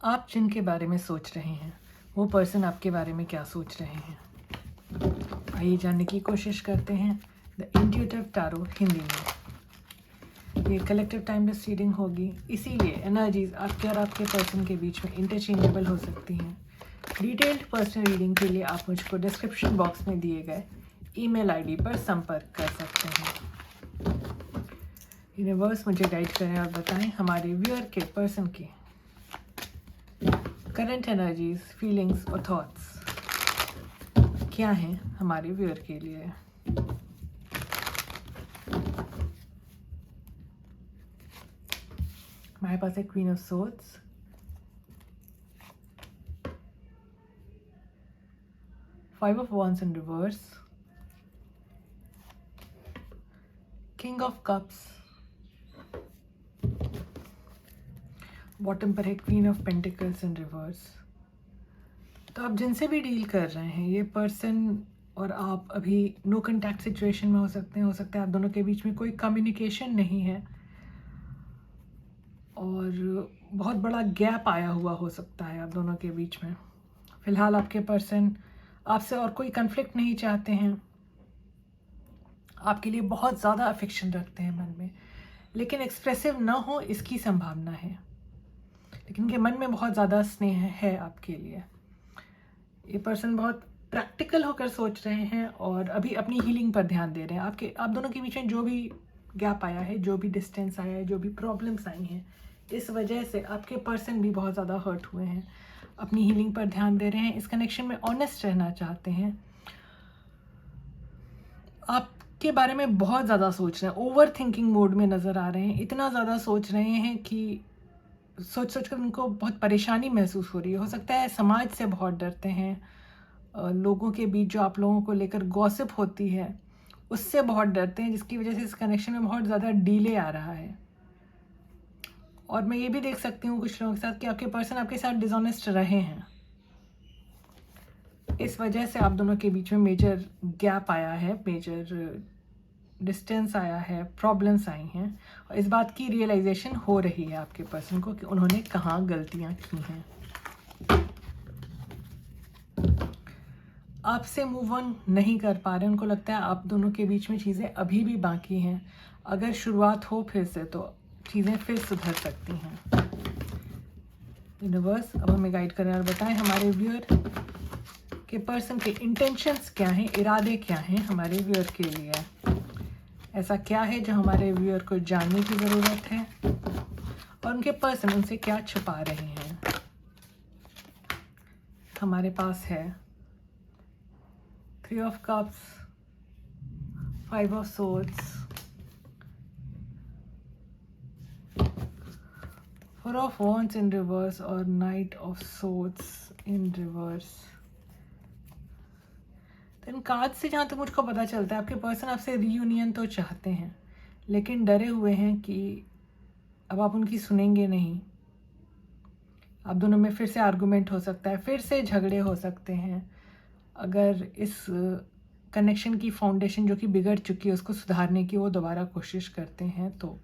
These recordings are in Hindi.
आप जिनके बारे में सोच रहे हैं वो पर्सन आपके बारे में क्या सोच रहे हैं, आइए जानने की कोशिश करते हैं द इंट्यूटिव टैरो हिंदी में। ये कलेक्टिव टाइमलेस रीडिंग होगी, इसीलिए एनर्जीज आपके और आपके पर्सन के बीच में इंटरचेंजेबल हो सकती हैं। डिटेल्ड पर्सनल रीडिंग के लिए आप मुझको डिस्क्रिप्शन बॉक्स में दिए गए ईमेल आईडी पर संपर्क कर सकते हैं। यूनिवर्स मुझे गाइड करें और बताएं हमारे व्यूअर के पर्सन की करंट एनर्जीज, फीलिंग्स और थॉट्स क्या हैं हमारे व्यूअर के लिए। हमारे पास है queen of swords, five of wands in reverse, king of cups, bottom पर है queen of pentacles in reverse. तो आप जिनसे भी डील कर रहे हैं ये पर्सन और आप अभी नो कॉन्टैक्ट सिचुएशन में हो सकते हैं। आप दोनों के बीच में कोई कम्युनिकेशन नहीं है और बहुत बड़ा गैप आया हुआ हो सकता है आप दोनों के बीच में। फ़िलहाल आपके पर्सन आपसे और कोई कन्फ्लिक्ट नहीं चाहते हैं, आपके लिए बहुत ज़्यादा अफेक्शन रखते हैं मन में, लेकिन एक्सप्रेसिव ना हो इसकी संभावना है। लेकिन उनके मन में बहुत ज़्यादा स्नेह है आपके लिए। ये पर्सन बहुत प्रैक्टिकल होकर सोच रहे हैं और अभी अपनी हीलिंग पर ध्यान दे रहे हैं। आप दोनों के बीच में जो भी गैप आया है, जो भी डिस्टेंस आया है, जो भी प्रॉब्लम्स आई हैं, इस वजह से आपके पर्सन भी बहुत ज़्यादा हर्ट हुए हैं। अपनी हीलिंग पर ध्यान दे रहे हैं, इस कनेक्शन में ऑनेस्ट रहना चाहते हैं, आपके बारे में बहुत ज़्यादा सोच रहे हैं, ओवर थिंकिंग मोड में नज़र आ रहे हैं। इतना ज़्यादा सोच रहे हैं कि सोच कर उनको बहुत परेशानी महसूस हो रही है। हो सकता है समाज से बहुत डरते हैं, लोगों के बीच जो आप लोगों को लेकर गॉसिप होती है उससे बहुत डरते हैं, जिसकी वजह से इस कनेक्शन में बहुत ज़्यादा डिले आ रहा है। और मैं ये भी देख सकती हूँ कुछ लोगों के साथ कि आपके पर्सन आपके साथ डिसऑनेस्ट रहे हैं। इस वजह से आप दोनों के बीच में मेजर गैप आया है, मेजर डिस्टेंस आया है, प्रॉब्लम्स आई हैं और इस बात की रियलाइजेशन हो रही है आपके पर्सन को कि उन्होंने कहाँ गलतियाँ की हैं। आपसे मूव ऑन नहीं कर पा रहे, उनको लगता है आप दोनों के बीच में चीज़ें अभी भी बाकी हैं। अगर शुरुआत हो फिर से तो चीज़ें फिर सुधर सकती हैं। यूनिवर्स अब हमें गाइड करें और बताएं हमारे व्यूअर के पर्सन के इंटेंशंस क्या हैं, इरादे क्या हैं हमारे व्यूअर के लिए। ऐसा क्या है जो हमारे व्यूअर को जानने की ज़रूरत है और उनके पर्सन उनसे क्या छुपा रहे हैं। हमारे पास है three of cups, five of swords, four of wands in reverse और knight of swords in reverse. तो इन कार्ड से जहाँ तक मुझको पता चलता है आपके पर्सन आपसे रीयूनियन तो चाहते हैं, लेकिन डरे हुए हैं कि अब आप उनकी सुनेंगे नहीं। आप दोनों में फिर से आर्गुमेंट हो सकता है, फिर से झगड़े हो सकते हैं। अगर इस कनेक्शन की फाउंडेशन जो कि बिगड़ चुकी है उसको सुधारने की वो दोबारा कोशिश करते हैं तो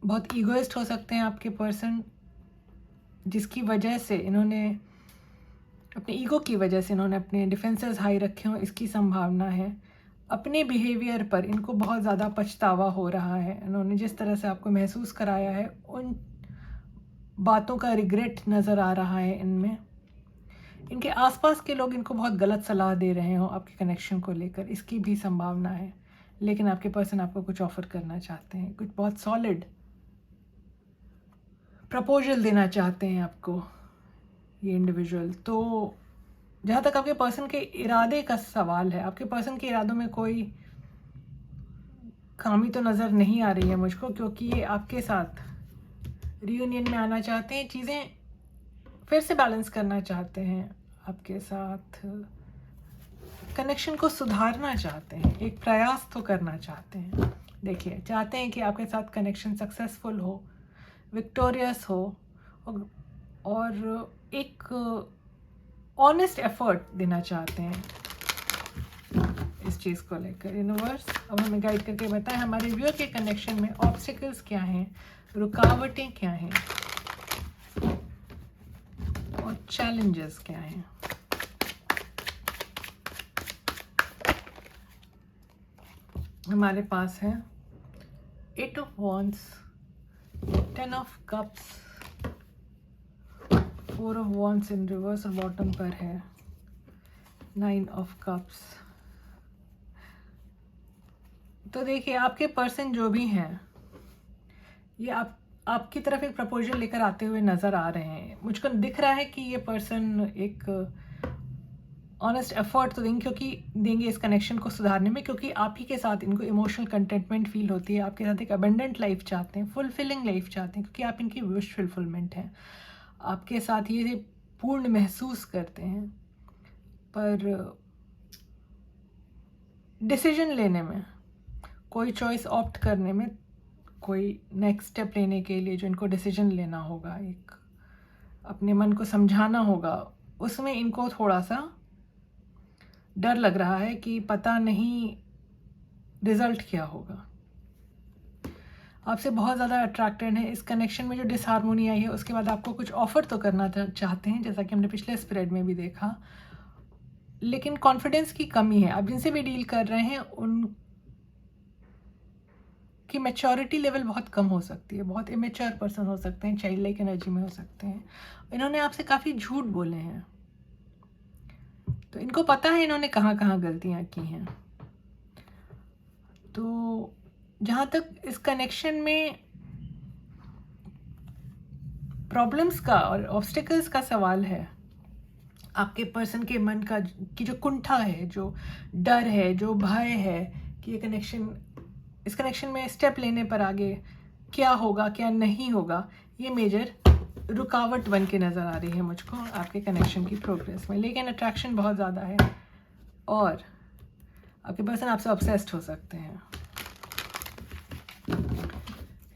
बहुत ईगोइस्ट हो सकते हैं आपके पर्सन, जिसकी वजह से इन्होंने अपने ईगो की वजह से इन्होंने अपने डिफेंसेस हाई रखे हों, इसकी संभावना है। अपने बिहेवियर पर इनको बहुत ज़्यादा पछतावा हो रहा है। इन्होंने जिस तरह से आपको महसूस कराया है उन बातों का रिग्रेट नज़र आ रहा है इनमें। इनके आसपास के लोग इनको बहुत गलत सलाह दे रहे हो आपके कनेक्शन को लेकर, इसकी भी संभावना है। लेकिन आपके पर्सन आपको कुछ ऑफ़र करना चाहते हैं, कुछ बहुत सॉलिड प्रपोजल देना चाहते हैं आपको ये इंडिविजुअल। तो जहाँ तक आपके पर्सन के इरादे का सवाल है, आपके पर्सन के इरादों में कोई खामी तो नज़र नहीं आ रही है मुझको, क्योंकि ये आपके साथ रियूनियन में आना चाहते हैं, चीज़ें फिर से बैलेंस करना चाहते हैं, आपके साथ कनेक्शन को सुधारना चाहते हैं, एक प्रयास तो करना चाहते हैं। देखिए, चाहते हैं कि आपके साथ कनेक्शन सक्सेसफुल हो, विक्टोरियस हो और एक ऑनेस्ट एफर्ट देना चाहते हैं इस चीज़ को लेकर। यूनिवर्स अब हमें गाइड करके बताएं हमारे व्यूअर के कनेक्शन में ऑब्स्टिकल्स क्या हैं, रुकावटें क्या हैं और चैलेंजेस क्या हैं। हमारे पास है 8 of wands, 10 of cups, 4 of wands in reverse और बॉटम पर है 9 ऑफ कप्स। तो देखिए, आपके पर्सन जो भी हैं ये आपकी तरफ एक प्रपोजल लेकर आते हुए नज़र आ रहे हैं। मुझको दिख रहा है कि ये पर्सन एक ऑनेस्ट एफर्ट तो देंगे इस कनेक्शन को सुधारने में, क्योंकि आप ही के साथ इनको इमोशनल कंटेंटमेंट फील होती है। आपके साथ एक अबेंडेंट लाइफ चाहते हैं, फुलफिलिंग लाइफ चाहते हैं, क्योंकि आप इनकी विश फुलफिलमेंट हैं। आपके साथ ये पूर्ण महसूस करते हैं, पर डिसीजन लेने में, कोई चॉइस ऑप्ट करने में, कोई नेक्स्ट स्टेप लेने के लिए जो इनको डिसीजन लेना होगा, एक अपने मन को समझाना होगा, उसमें इनको थोड़ा सा डर लग रहा है कि पता नहीं रिजल्ट क्या होगा। आपसे बहुत ज़्यादा अट्रैक्टेड है। इस कनेक्शन में जो डिसहार्मोनी आई है उसके बाद आपको कुछ ऑफर तो करना चाहते हैं, जैसा कि हमने पिछले स्प्रेड में भी देखा, लेकिन कॉन्फिडेंस की कमी है। आप जिनसे भी डील कर रहे हैं उन कि मैच्योरिटी लेवल बहुत कम हो सकती है, बहुत इमेच्योर पर्सन हो सकते हैं, चाइल्ड लाइक एनर्जी में हो सकते हैं। इन्होंने आपसे काफ़ी झूठ बोले हैं, तो इनको पता है इन्होंने कहाँ कहाँ गलतियाँ की हैं। तो जहाँ तक इस कनेक्शन में प्रॉब्लम्स का और ऑब्स्टिकल्स का सवाल है, आपके पर्सन के मन का की जो कुंठा है, जो डर है, जो भय है कि इस कनेक्शन में स्टेप लेने पर आगे क्या होगा क्या नहीं होगा, ये मेजर रुकावट बन के नज़र आ रही है मुझको आपके कनेक्शन की प्रोग्रेस में। लेकिन अट्रैक्शन बहुत ज़्यादा है और आपके पर्सन आपसे ऑब्सेस्ड हो सकते हैं।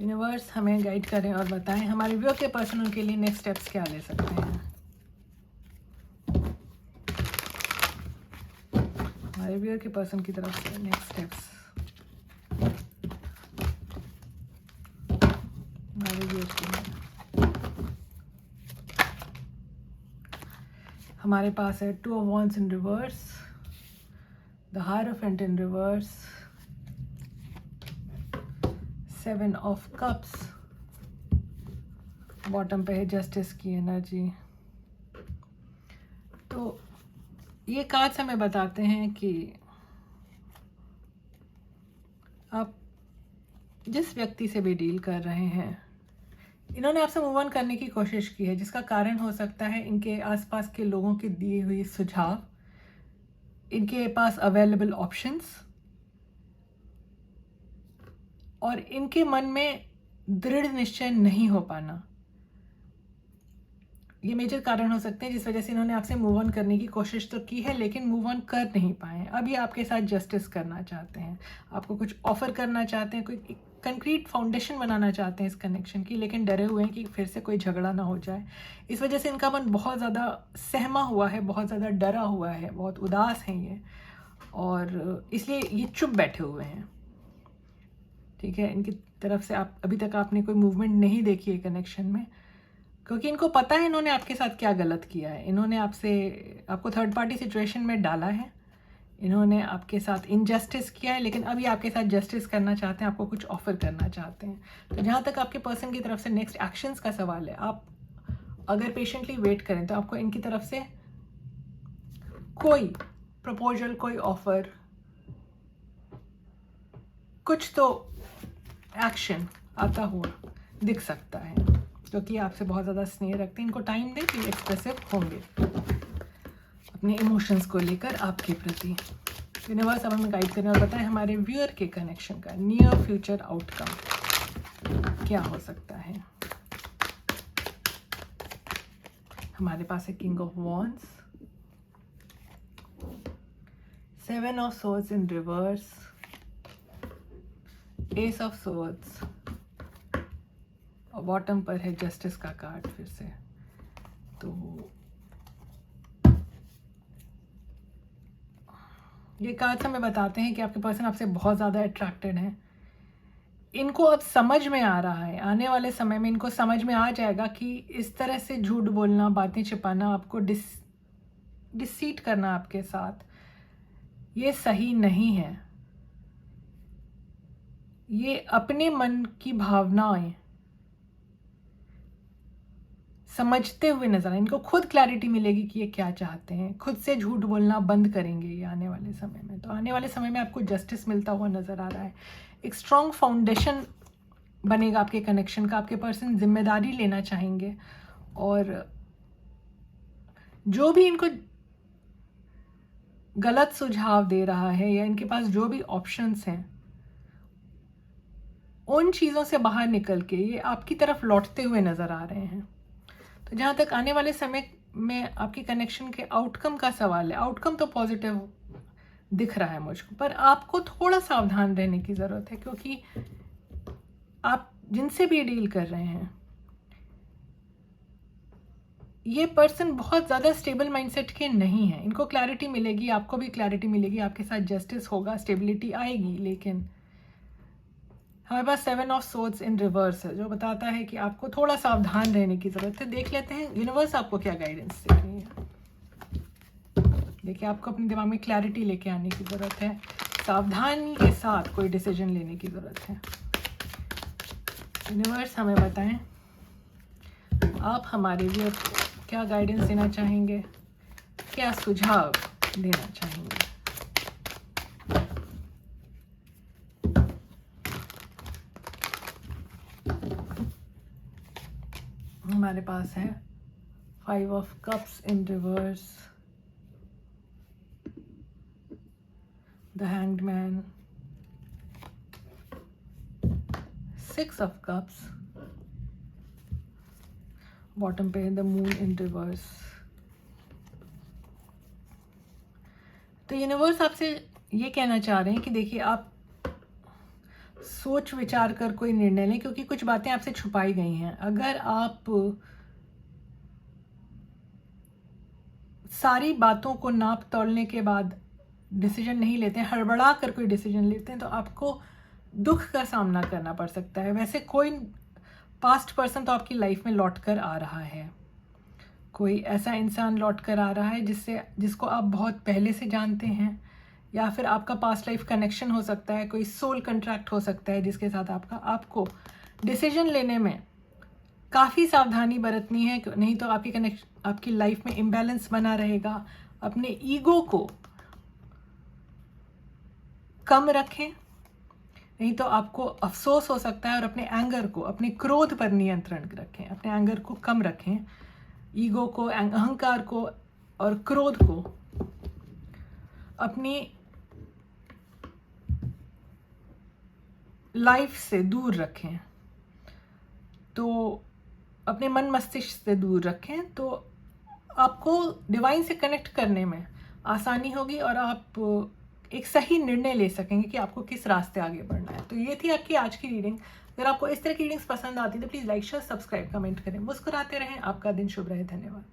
यूनिवर्स हमें गाइड करें और बताएं हमारे व्यूअर के पर्सन उनके लिए नेक्स्ट स्टेप्स क्या ले सकते हैं। हमारे व्यूअर के पर्सन की तरफ से नेक्स्ट स्टेप्स हमारे व्यूअर के लिए। हमारे पास है 2 of wands in reverse, the hierophant in reverse, 7 of cups, bottom पे है जस्टिस की एनर्जी। तो ये कार्ड्स हमें बताते हैं कि आप जिस व्यक्ति से भी डील कर रहे हैं, इन्होंने आपसे मूव ऑन करने की कोशिश की है, जिसका कारण हो सकता है इनके आसपास के लोगों की दी हुई सुझाव, इनके पास अवेलेबल ऑप्शंस और इनके मन में दृढ़ निश्चय नहीं हो पाना, ये मेजर कारण हो सकते हैं जिस वजह से इन्होंने आपसे मूव ऑन करने की कोशिश तो की है लेकिन मूव ऑन कर नहीं पाए। अब ये आपके साथ जस्टिस करना चाहते हैं, आपको कुछ ऑफर करना चाहते हैं, कोई कंक्रीट फाउंडेशन बनाना चाहते हैं इस कनेक्शन की, लेकिन डरे हुए हैं कि फिर से कोई झगड़ा ना हो जाए। इस वजह से इनका मन बहुत ज़्यादा सहमा हुआ है, बहुत ज़्यादा डरा हुआ है, बहुत उदास हैं ये, और इसलिए ये चुप बैठे हुए हैं। ठीक है, इनकी तरफ से आप अभी तक आपने कोई मूवमेंट नहीं देखी है कनेक्शन में, क्योंकि इनको पता है इन्होंने आपके साथ क्या गलत किया है। इन्होंने आपको थर्ड पार्टी सिचुएशन में डाला है, इन्होंने आपके साथ इनजस्टिस किया है, लेकिन अभी आपके साथ जस्टिस करना चाहते हैं, आपको कुछ ऑफर करना चाहते हैं। तो जहाँ तक आपके पर्सन की तरफ से नेक्स्ट एक्शंस का सवाल है, आप अगर पेशेंटली वेट करें तो आपको इनकी तरफ से कोई प्रपोजल, कोई ऑफर, कुछ तो एक्शन आता हुआ दिख सकता है, क्योंकि आपसे बहुत ज़्यादा स्नेह रखते हैं। इनको टाइम दें तो एक्सप्रेसिव होंगे अपने इमोशंस को लेकर आपके प्रति। यूनिवर्स अब हमें गाइड करें और बताएं हमारे व्यूअर के कनेक्शन का नियर फ्यूचर आउटकम क्या हो सकता है। हमारे पास है king of wands, 7 of swords in reverse, S of swords और बॉटम पर है जस्टिस का कार्ड फिर से। तो ये कार्ड्स हमें बताते हैं कि आपके पर्सन आपसे बहुत ज़्यादा अट्रैक्टेड हैं। इनको अब समझ में आ रहा है, आने वाले समय में इनको समझ में आ जाएगा कि इस तरह से झूठ बोलना, बातें छिपाना, आपको डिसीट करना आपके साथ, ये सही नहीं है। ये अपने मन की भावनाएं समझते हुए नजर आए, इनको खुद क्लैरिटी मिलेगी कि ये क्या चाहते हैं, खुद से झूठ बोलना बंद करेंगे ये आने वाले समय में। तो आने वाले समय में आपको जस्टिस मिलता हुआ नजर आ रहा है, एक स्ट्रॉन्ग फाउंडेशन बनेगा आपके कनेक्शन का, आपके पर्सन जिम्मेदारी लेना चाहेंगे, और जो भी इनको गलत सुझाव दे रहा है या इनके पास जो भी ऑप्शंस हैं, उन चीज़ों से बाहर निकल के ये आपकी तरफ लौटते हुए नज़र आ रहे हैं। तो जहाँ तक आने वाले समय में आपके कनेक्शन के आउटकम का सवाल है, आउटकम तो पॉजिटिव दिख रहा है मुझको, पर आपको थोड़ा सावधान रहने की ज़रूरत है, क्योंकि आप जिनसे भी डील कर रहे हैं, ये पर्सन बहुत ज़्यादा स्टेबल माइंडसेट के नहीं है। इनको क्लैरिटी मिलेगी, आपको भी क्लैरिटी मिलेगी, आपके साथ जस्टिस होगा, स्टेबिलिटी आएगी, लेकिन हमारे पास 7 ऑफ सोर्ड्स इन रिवर्स है, जो बताता है कि आपको थोड़ा सावधान रहने की ज़रूरत है। देख लेते हैं यूनिवर्स आपको क्या गाइडेंस दे रही है। देखिए, आपको अपने दिमाग में क्लैरिटी लेके आने की ज़रूरत है, सावधानी के साथ कोई डिसीजन लेने की ज़रूरत है। यूनिवर्स हमें बताएं, आप हमारे लिए क्या गाइडेंस देना चाहेंगे, क्या सुझाव देना चाहेंगे। हमारे पास है 5 of cups in reverse, the hanged man, 6 of cups, bottom पे द मून इन रिवर्स। तो यूनिवर्स आपसे ये कहना चाह रहे हैं कि देखिए, आप सोच विचार कर कोई निर्णय लें, क्योंकि कुछ बातें आपसे छुपाई गई हैं। अगर आप सारी बातों को नाप तोलने के बाद डिसीजन नहीं लेते हैं, हड़बड़ा कर कोई डिसीजन लेते हैं, तो आपको दुख का सामना करना पड़ सकता है। वैसे कोई पास्ट पर्सन तो आपकी लाइफ में लौट कर आ रहा है, कोई ऐसा इंसान लौट कर आ रहा है जिसको आप बहुत पहले से जानते हैं, या फिर आपका पास्ट लाइफ कनेक्शन हो सकता है, कोई सोल कंट्रैक्ट हो सकता है जिसके साथ आपको डिसीजन लेने में काफ़ी सावधानी बरतनी है, नहीं तो आपकी लाइफ में इम्बैलेंस बना रहेगा। अपने ईगो को कम रखें, नहीं तो आपको अफसोस हो सकता है, और अपने एंगर को, अपने क्रोध पर नियंत्रण रखें, अपने एंगर को कम रखें, ईगो को, अहंकार को और क्रोध को अपनी लाइफ से दूर रखें, तो अपने मन मस्तिष्क से दूर रखें, तो आपको डिवाइन से कनेक्ट करने में आसानी होगी, और आप एक सही निर्णय ले सकेंगे कि आपको किस रास्ते आगे बढ़ना है। तो ये थी आपकी आज की रीडिंग। अगर आपको इस तरह की रीडिंग्स पसंद आती है तो please like, share, subscribe, comment करें। मुस्कुराते रहें। आपका दिन शुभ रहे। धन्यवाद।